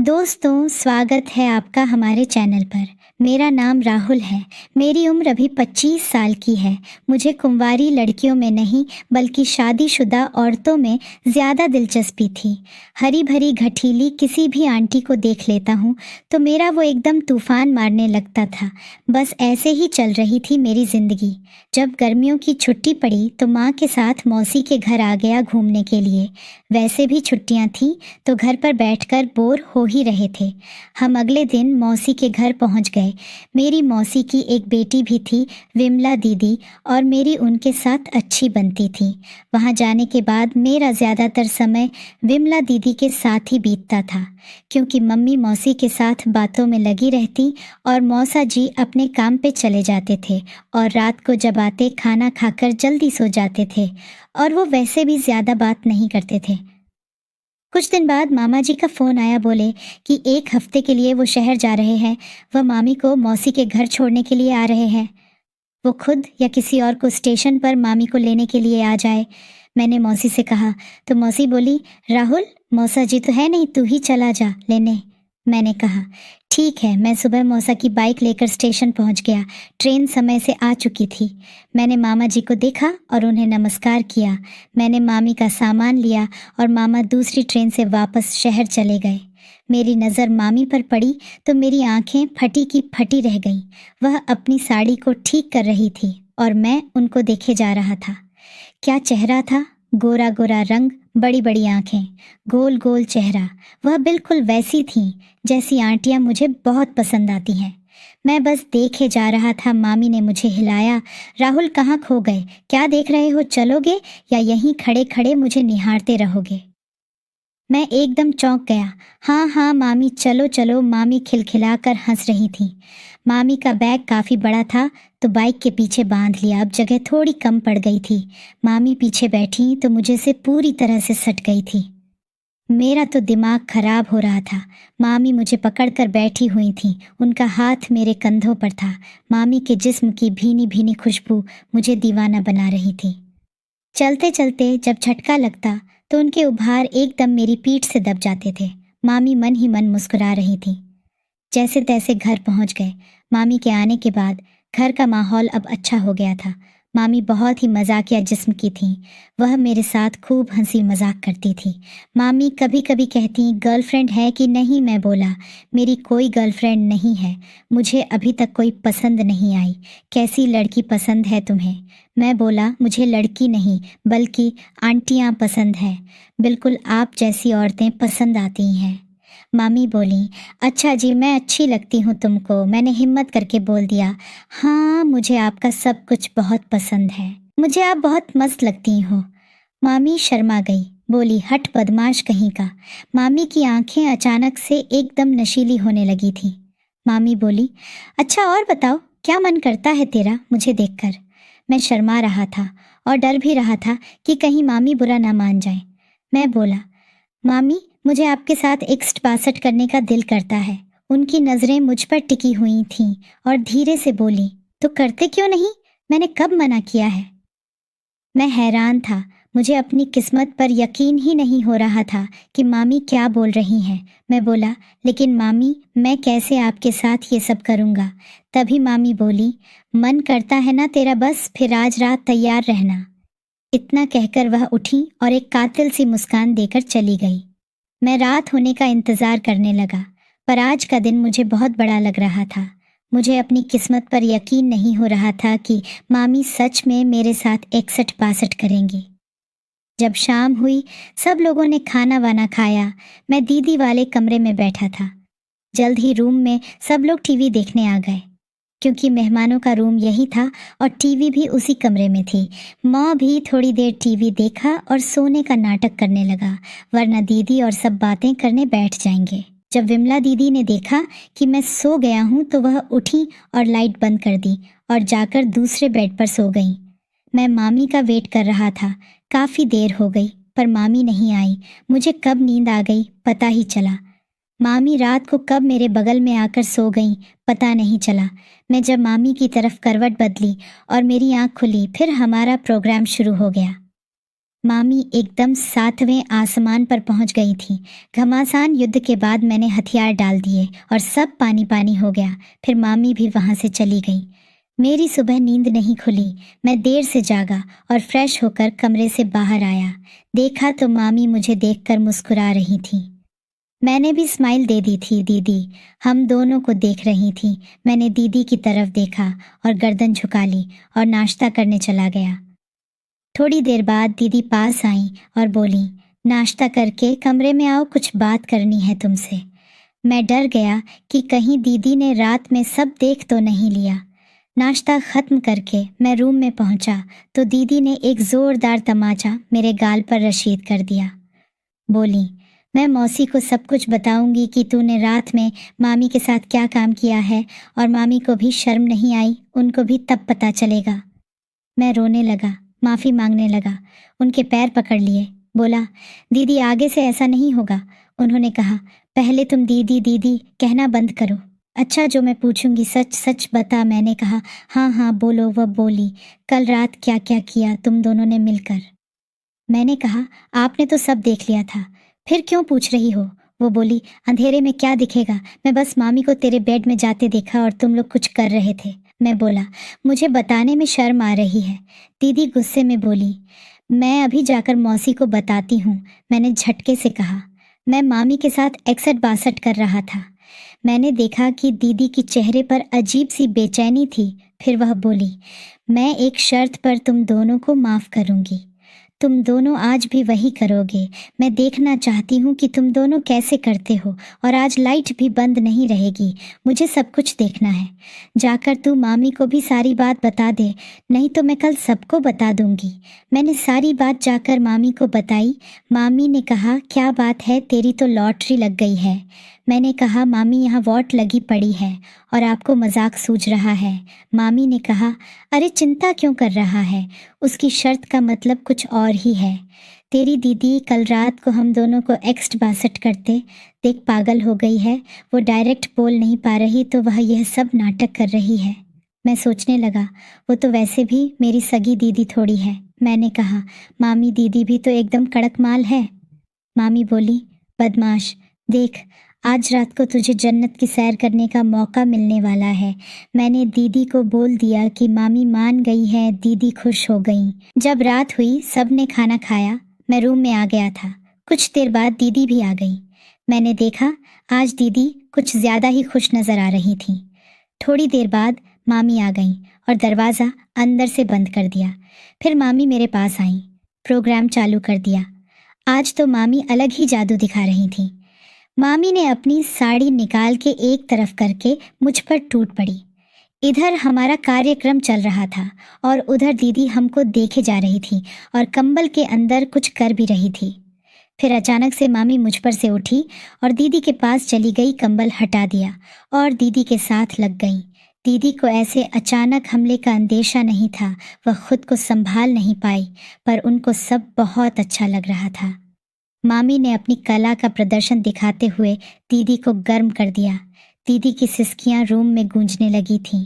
दोस्तों, स्वागत है आपका हमारे चैनल पर। मेरा नाम राहुल है। मेरी उम्र अभी 25 साल की है। मुझे कुंवारी लड़कियों में नहीं बल्कि शादीशुदा औरतों में ज़्यादा दिलचस्पी थी। हरी भरी घठीली किसी भी आंटी को देख लेता हूँ तो मेरा वो एकदम तूफान मारने लगता था। बस ऐसे ही चल रही थी मेरी ज़िंदगी। जब गर्मियों की छुट्टी पड़ी तो माँ के साथ मौसी के घर आ गया घूमने के लिए। वैसे भी छुट्टियाँ थीं तो घर पर बैठकर बोर हो ही रहे थे। हम अगले दिन मौसी के घर पहुंच गए। मेरी मौसी की एक बेटी भी थी, विमला दीदी, और मेरी उनके साथ अच्छी बनती थी। वहां जाने के बाद मेरा ज़्यादातर समय विमला दीदी के साथ ही बीतता था, क्योंकि मम्मी मौसी के साथ बातों में लगी रहती और मौसा जी अपने काम पे चले जाते थे और रात को जब आते खाना खाकर जल्दी सो जाते थे, और वो वैसे भी ज़्यादा बात नहीं करते थे। कुछ दिन बाद मामा जी का फ़ोन आया। बोले कि 1 हफ्ते के लिए वो शहर जा रहे हैं। वह मामी को मौसी के घर छोड़ने के लिए आ रहे हैं। वो खुद या किसी और को स्टेशन पर मामी को लेने के लिए आ जाए। मैंने मौसी से कहा तो मौसी बोली, राहुल, मौसा जी तो है नहीं, तू ही चला जा लेने। मैंने कहा ठीक है। मैं सुबह मौसा की बाइक लेकर स्टेशन पहुंच गया। ट्रेन समय से आ चुकी थी। मैंने मामा जी को देखा और उन्हें नमस्कार किया। मैंने मामी का सामान लिया और मामा दूसरी ट्रेन से वापस शहर चले गए। मेरी नज़र मामी पर पड़ी तो मेरी आंखें फटी की फटी रह गईं। वह अपनी साड़ी को ठीक कर रही थी और मैं उनको देखे जा रहा था। क्या चेहरा था! गोरा गोरा रंग, बड़ी बड़ी आंखें, गोल गोल चेहरा। वह बिल्कुल वैसी थीं जैसी आंटियां मुझे बहुत पसंद आती हैं। मैं बस देखे जा रहा था। मामी ने मुझे हिलाया। राहुल, कहाँ खो गए? क्या देख रहे हो? चलोगे या यहीं खड़े खड़े मुझे निहारते रहोगे? मैं एकदम चौंक गया। हाँ हाँ मामी, चलो चलो। मामी खिलखिलाकर हंस रही थी। मामी का बैग काफ़ी बड़ा था तो बाइक के पीछे बांध लिया। अब जगह थोड़ी कम पड़ गई थी। मामी पीछे बैठी तो मुझे से पूरी तरह से सट गई थी। मेरा तो दिमाग खराब हो रहा था। मामी मुझे पकड़कर बैठी हुई थी। उनका हाथ मेरे कंधों पर था। मामी के जिस्म की भीनी भीनी खुशबू मुझे दीवाना बना रही थी। चलते चलते जब झटका लगता तो उनके उभार एकदम मेरी पीठ से दब जाते थे। मामी मन ही मन मुस्कुरा रही थी। जैसे तैसे घर पहुंच गए। मामी के आने के बाद घर का माहौल अब अच्छा हो गया था। मामी बहुत ही मजाकिया जिस्म की थी। वह मेरे साथ खूब हंसी मजाक करती थी। मामी कभी कभी कहती, गर्लफ्रेंड है कि नहीं? मैं बोला, मेरी कोई गर्लफ्रेंड नहीं है। मुझे अभी तक कोई पसंद नहीं आई। कैसी लड़की पसंद है तुम्हें? मैं बोला, मुझे लड़की नहीं बल्कि आंटियां पसंद है। बिल्कुल आप जैसी औरतें पसंद आती हैं। मामी बोली, अच्छा जी, मैं अच्छी लगती हूँ तुमको? मैंने हिम्मत करके बोल दिया, हाँ, मुझे आपका सब कुछ बहुत पसंद है। मुझे आप बहुत मस्त लगती हो। मामी शर्मा गई। बोली, हट बदमाश कहीं का। मामी की आंखें अचानक से एकदम नशीली होने लगी थी। मामी बोली, अच्छा और बताओ, क्या मन करता है तेरा मुझे देखकर? मैं शर्मा रहा था और डर भी रहा था कि कहीं मामी बुरा ना मान जाए। मैं बोला, मामी, मुझे आपके साथ एक्स्ट बासठ करने का दिल करता है। उनकी नज़रें मुझ पर टिकी हुई थीं और धीरे से बोली, तो करते क्यों नहीं? मैंने कब मना किया है? मैं हैरान था। मुझे अपनी किस्मत पर यकीन ही नहीं हो रहा था कि मामी क्या बोल रही हैं। मैं बोला, लेकिन मामी, मैं कैसे आपके साथ ये सब करूँगा? तभी मामी बोली, मन करता है ना तेरा, बस फिर आज रात तैयार रहना। इतना कहकर वह उठी और एक कातिल सी मुस्कान देकर चली गई। मैं रात होने का इंतज़ार करने लगा, पर आज का दिन मुझे बहुत बड़ा लग रहा था। मुझे अपनी किस्मत पर यकीन नहीं हो रहा था कि मामी सच में मेरे साथ 61-62 करेंगी। जब शाम हुई, सब लोगों ने खाना वाना खाया। मैं दीदी वाले कमरे में बैठा था। जल्द ही रूम में सब लोग टीवी देखने आ गए, क्योंकि मेहमानों का रूम यही था और टीवी भी उसी कमरे में थी। माँ भी थोड़ी देर टीवी देखा और सोने का नाटक करने लगा, वरना दीदी और सब बातें करने बैठ जाएंगे। जब विमला दीदी ने देखा कि मैं सो गया हूँ तो वह उठी और लाइट बंद कर दी और जाकर दूसरे बेड पर सो गई। मैं मामी का वेट कर रहा था। काफ़ी देर हो गई पर मामी नहीं आई। मुझे कब नींद आ गई पता ही चला। मामी रात को कब मेरे बगल में आकर सो गई पता नहीं चला। मैं जब मामी की तरफ करवट बदली और मेरी आंख खुली, फिर हमारा प्रोग्राम शुरू हो गया। मामी एकदम 7वें आसमान पर पहुंच गई थी। घमासान युद्ध के बाद मैंने हथियार डाल दिए और सब पानी पानी हो गया। फिर मामी भी वहां से चली गई। मेरी सुबह नींद नहीं खुली। मैं देर से जागा और फ्रेश होकर कमरे से बाहर आया। देखा तो मामी मुझे देखकर मुस्कुरा रही थी। मैंने भी स्माइल दे दी थी। दीदी हम दोनों को देख रही थी। मैंने दीदी की तरफ देखा और गर्दन झुका ली और नाश्ता करने चला गया। थोड़ी देर बाद दीदी पास आई और बोली, नाश्ता करके कमरे में आओ, कुछ बात करनी है तुमसे। मैं डर गया कि कहीं दीदी ने रात में सब देख तो नहीं लिया। नाश्ता खत्म करके मैं रूम में पहुंचा तो दीदी ने एक जोरदार तमाचा मेरे गाल पर रशीद कर दिया। बोली, मैं मौसी को सब कुछ बताऊंगी कि तूने रात में मामी के साथ क्या काम किया है, और मामी को भी शर्म नहीं आई, उनको भी तब पता चलेगा। मैं रोने लगा, माफ़ी मांगने लगा, उनके पैर पकड़ लिए। बोला, दीदी आगे से ऐसा नहीं होगा। उन्होंने कहा, पहले तुम दीदी दीदी कहना बंद करो। अच्छा, जो मैं पूछूंगी सच सच बता। मैंने कहा, हाँ हाँ बोलो। वह बोली, कल रात क्या क्या किया तुम दोनों ने मिलकर। मैंने कहा, आपने तो सब देख लिया था, फिर क्यों पूछ रही हो। वो बोली, अंधेरे में क्या दिखेगा, मैं बस मामी को तेरे बेड में जाते देखा और तुम लोग कुछ कर रहे थे। मैं बोला, मुझे बताने में शर्म आ रही है। दीदी गुस्से में बोली, मैं अभी जाकर मौसी को बताती हूँ। मैंने झटके से कहा, मैं मामी के साथ 61-62 कर रहा था। मैंने देखा कि दीदी की चेहरे पर अजीब सी बेचैनी थी। फिर वह बोली, मैं एक शर्त पर तुम दोनों को माफ़ करूँगी। तुम दोनों आज भी वही करोगे। मैं देखना चाहती हूँ कि तुम दोनों कैसे करते हो, और आज लाइट भी बंद नहीं रहेगी। मुझे सब कुछ देखना है। जाकर तू मामी को भी सारी बात बता दे, नहीं तो मैं कल सबको बता दूंगी। मैंने सारी बात जाकर मामी को बताई। मामी ने कहा, क्या बात है, तेरी तो लॉटरी लग गई है। मैंने कहा, मामी यहाँ वॉट लगी पड़ी है और आपको मजाक सूझ रहा है। मामी ने कहा, अरे चिंता क्यों कर रहा है, उसकी शर्त का मतलब कुछ और ही है। तेरी दीदी कल रात को हम दोनों को 61-62 करते देख पागल हो गई है। वो डायरेक्ट बोल नहीं पा रही तो वह यह सब नाटक कर रही है। मैं सोचने लगा, वो तो वैसे भी मेरी सगी दीदी थोड़ी है। मैंने कहा, मामी दीदी भी तो एकदम कड़क माल है। मामी बोली, बदमाश, देख आज रात को तुझे जन्नत की सैर करने का मौका मिलने वाला है। मैंने दीदी को बोल दिया कि मामी मान गई है। दीदी खुश हो गई। जब रात हुई, सब ने खाना खाया, मैं रूम में आ गया था। कुछ देर बाद दीदी भी आ गई। मैंने देखा आज दीदी कुछ ज़्यादा ही खुश नज़र आ रही थी। थोड़ी देर बाद मामी आ गई और दरवाज़ा अंदर से बंद कर दिया। फिर मामी मेरे पास आई, प्रोग्राम चालू कर दिया। आज तो मामी अलग ही जादू दिखा रही थी। मामी ने अपनी साड़ी निकाल के एक तरफ करके मुझ पर टूट पड़ी। इधर हमारा कार्यक्रम चल रहा था और उधर दीदी हमको देखे जा रही थी और कंबल के अंदर कुछ कर भी रही थी। फिर अचानक से मामी मुझ पर से उठी और दीदी के पास चली गई, कंबल हटा दिया और दीदी के साथ लग गई। दीदी को ऐसे अचानक हमले का अंदेशा नहीं था। वह खुद को संभाल नहीं पाई, पर उनको सब बहुत अच्छा लग रहा था। मामी ने अपनी कला का प्रदर्शन दिखाते हुए दीदी को गर्म कर दिया। दीदी की सिसकियां रूम में गूंजने लगी थीं।